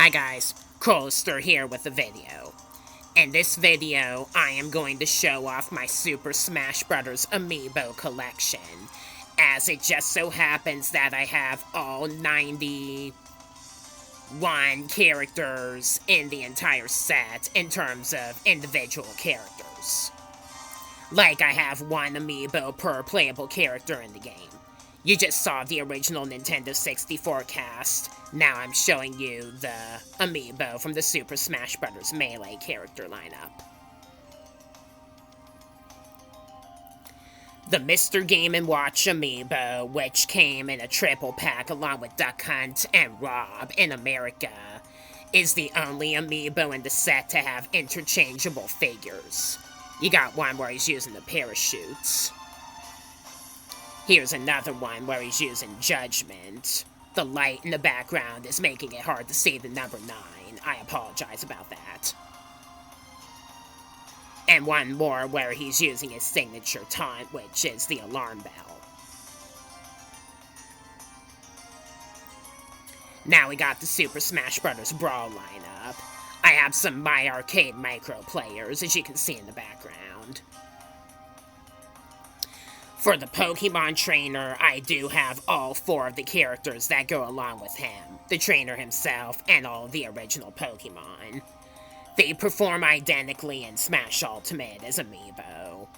Hi guys, Crowster here with a video. In this video, I am going to show off my Super Smash Bros. Amiibo collection, as it just so happens that I have all 91 characters in the entire set in terms of individual characters. Like I have one Amiibo per playable character in the game. You just saw the original Nintendo 64 cast. Now I'm showing you the Amiibo from the Super Smash Bros. Melee character lineup. The Mr. Game & Watch Amiibo, which came in a triple pack along with Duck Hunt and Rob in America, is the only Amiibo in the set to have interchangeable figures. You got one where he's using the parachutes. Here's another one where he's using Judgment. The light in the background is making it hard to see the number 9. I apologize about that. And one more where he's using his signature taunt, which is the alarm bell. Now we got the Super Smash Bros. Brawl lineup. I have some My Arcade micro players, as you can see in the background. For the Pokemon trainer, I do have all 4 of the characters that go along with him, the trainer himself, and all the original Pokemon. They perform identically in Smash Ultimate as Amiibo,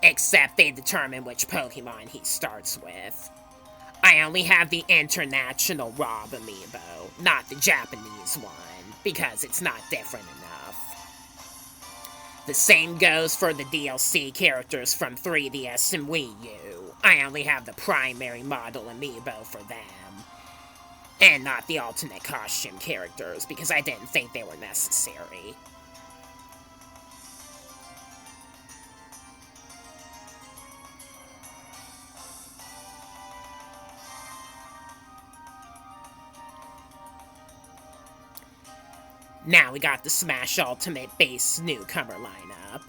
except they determine which Pokemon he starts with. I only have the International Rob Amiibo, not the Japanese one, because it's not different enough. The same goes for the DLC characters from 3DS and Wii U. I only have the primary model Amiibo for them, and not the alternate costume characters, because I didn't think they were necessary. Now we got the Smash Ultimate base newcomer lineup.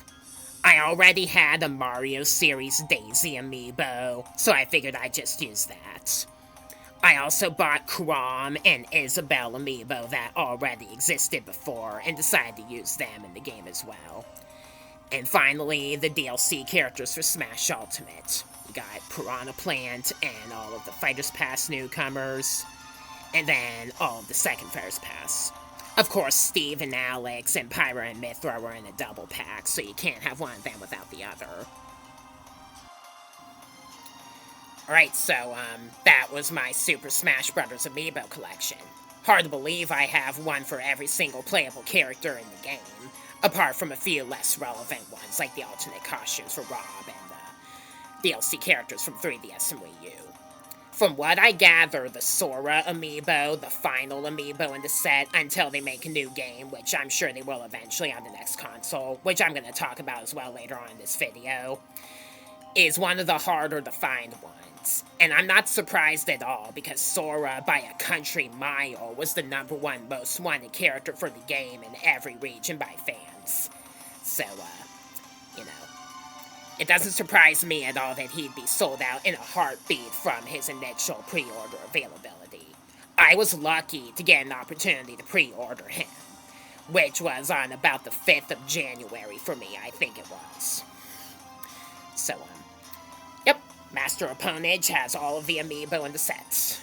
I already had a Mario Series Daisy Amiibo, so I figured I'd just use that. I also bought Chrom and Isabelle Amiibo that already existed before, and decided to use them in the game as well. And finally, the DLC characters for Smash Ultimate. You got Piranha Plant and all of the Fighters Pass newcomers, and then all of the second Fighters Pass. Of course, Steve and Alex and Pyra and Mythra were in a double pack, so you can't have one of them without the other. Alright, so, that was my Super Smash Bros. Amiibo collection. Hard to believe I have one for every single playable character in the game, apart from a few less relevant ones, like the alternate costumes for Rob and the DLC characters from 3DS and Wii U. From what I gather, the Sora Amiibo, the final Amiibo in the set, until they make a new game, which I'm sure they will eventually on the next console, which I'm going to talk about as well later on in this video, is one of the harder to find ones. And I'm not surprised at all, because Sora, by a country mile, was the #1 most wanted character for the game in every region by fans. So, you know, it doesn't surprise me at all that he'd be sold out in a heartbeat from his initial pre-order availability. I was lucky to get an opportunity to pre-order him, which was on about the 5th of January for me, I think it was. So, yep, Master Opponage has all of the Amiibo in the sets.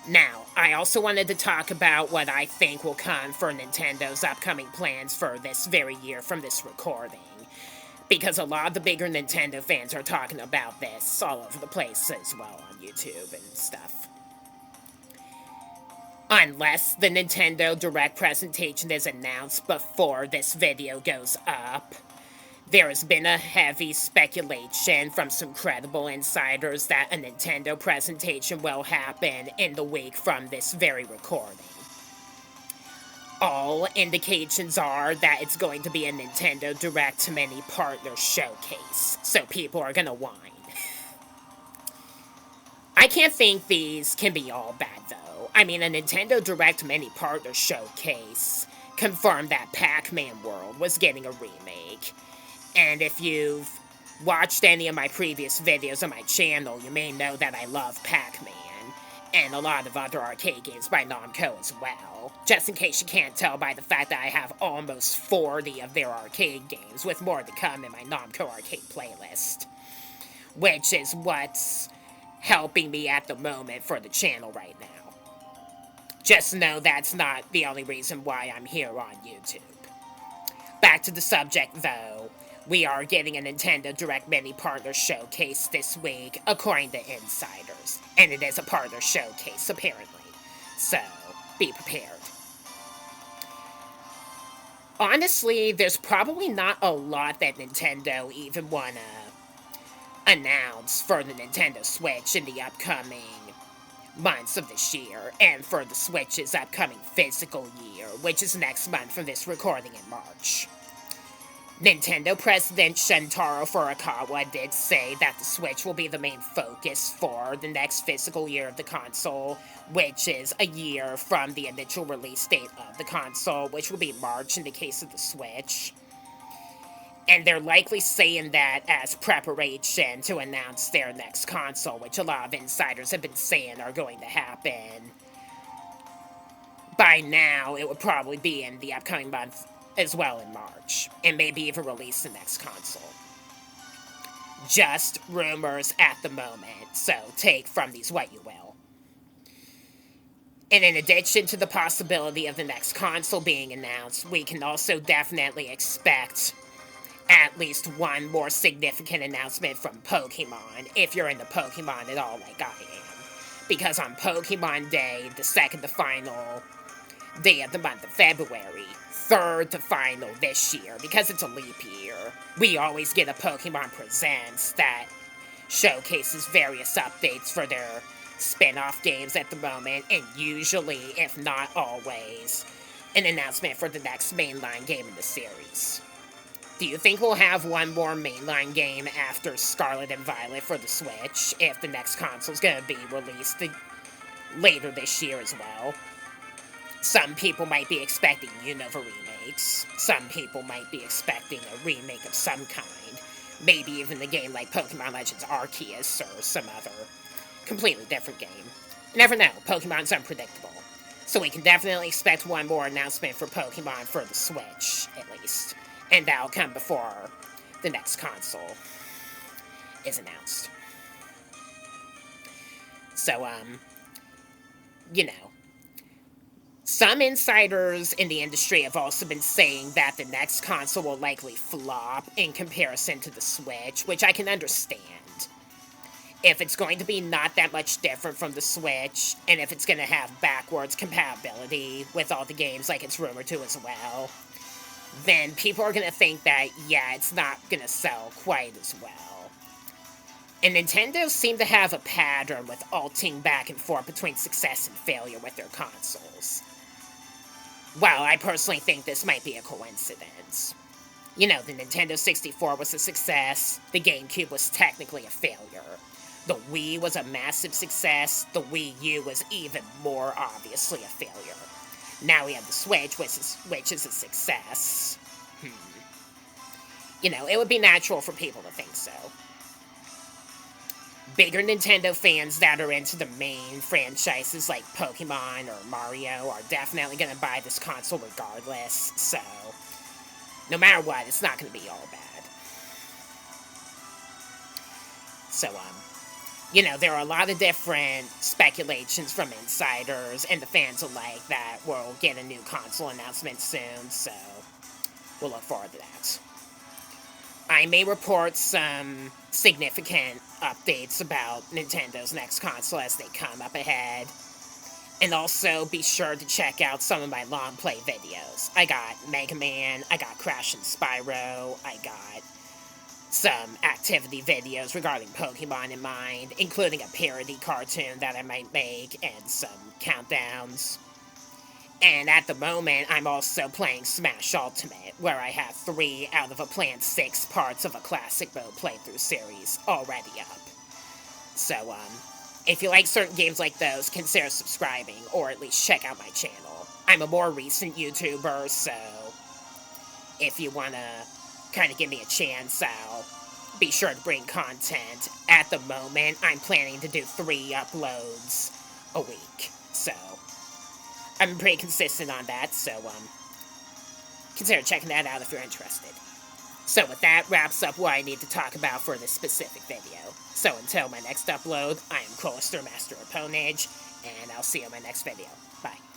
Now, I also wanted to talk about what I think will come for Nintendo's upcoming plans for this very year from this recording, because a lot of the bigger Nintendo fans are talking about this all over the place as well on YouTube and stuff. Unless the Nintendo Direct presentation is announced before this video goes up, there has been a heavy speculation from some credible insiders that a Nintendo presentation will happen in the week from this very recording. All indications are that it's going to be a Nintendo Direct Mini Partner Showcase, so people are gonna whine. I can't think these can be all bad, though. I mean, a Nintendo Direct Mini Partner Showcase confirmed that Pac-Man World was getting a remake, and if you've watched any of my previous videos on my channel, you may know that I love Pac-Man, and a lot of other arcade games by Namco as well. Just in case you can't tell by the fact that I have almost 40 of their arcade games, with more to come in my Namco arcade playlist, which is what's helping me at the moment for the channel right now. Just know that's not the only reason why I'm here on YouTube. Back to the subject, though. We are getting a Nintendo Direct Mini Partner Showcase this week, according to insiders. And it is a partner showcase, apparently. So, be prepared. Honestly, there's probably not a lot that Nintendo even wanna announce for the Nintendo Switch in the upcoming months of this year, and for the Switch's upcoming physical year, which is next month from this recording in March. Nintendo President Shuntaro Furukawa did say that the Switch will be the main focus for the next physical year of the console, which is a year from the initial release date of the console, which will be March in the case of the Switch. And they're likely saying that as preparation to announce their next console, which a lot of insiders have been saying are going to happen. By now, it would probably be in the upcoming month as well in March, and maybe even release the next console. Just rumors at the moment, so take from these what you will. And in addition to the possibility of the next console being announced, we can also definitely expect at least one more significant announcement from Pokemon, if you're into Pokemon at all like I am. Because on Pokemon Day, the second to final day of the month of February, third to final this year, because it's a leap year, we always get a Pokemon Presents that showcases various updates for their spin-off games at the moment, and usually, if not always, an announcement for the next mainline game in the series. Do you think we'll have one more mainline game after Scarlet and Violet for the Switch, if the next console's gonna be released later this year as well? Some people might be expecting Unova remakes. Some people might be expecting a remake of some kind. Maybe even a game like Pokemon Legends Arceus or some other completely different game. You never know, Pokemon's unpredictable. So we can definitely expect one more announcement for Pokemon for the Switch, at least. And that'll come before the next console is announced. So, you know. Some insiders in the industry have also been saying that the next console will likely flop in comparison to the Switch, which I can understand. If it's going to be not that much different from the Switch, and if it's going to have backwards compatibility with all the games like it's rumored to as well, then people are going to think that, yeah, it's not going to sell quite as well. And Nintendo seem to have a pattern with alting back and forth between success and failure with their consoles. Well, I personally think this might be a coincidence. You know, the Nintendo 64 was a success, the GameCube was technically a failure. The Wii was a massive success, the Wii U was even more obviously a failure. Now we have the Switch, which is a success. You know, it would be natural for people to think so. Bigger Nintendo fans that are into the main franchises like Pokemon or Mario are definitely going to buy this console regardless, so no matter what, it's not going to be all bad. So, you know, there are a lot of different speculations from insiders and the fans alike that we'll get a new console announcement soon, so we'll look forward to that. I may report some significant updates about Nintendo's next console as they come up ahead. And also be sure to check out some of my long play videos. I got Mega Man, I got Crash and Spyro, I got some activity videos regarding Pokemon in mind, including a parody cartoon that I might make, and some countdowns. And at the moment, I'm also playing Smash Ultimate, where I have 3 out of a planned 6 parts of a classic mode playthrough series already up. So, if you like certain games like those, consider subscribing, or at least check out my channel. I'm a more recent YouTuber, so if you want to kind of give me a chance, I'll be sure to bring content. At the moment, I'm planning to do 3 uploads a week. So, I'm pretty consistent on that, so, consider checking that out if you're interested. So with that wraps up what I need to talk about for this specific video. So until my next upload, I am Collister Master of Ponage, and I'll see you in my next video. Bye.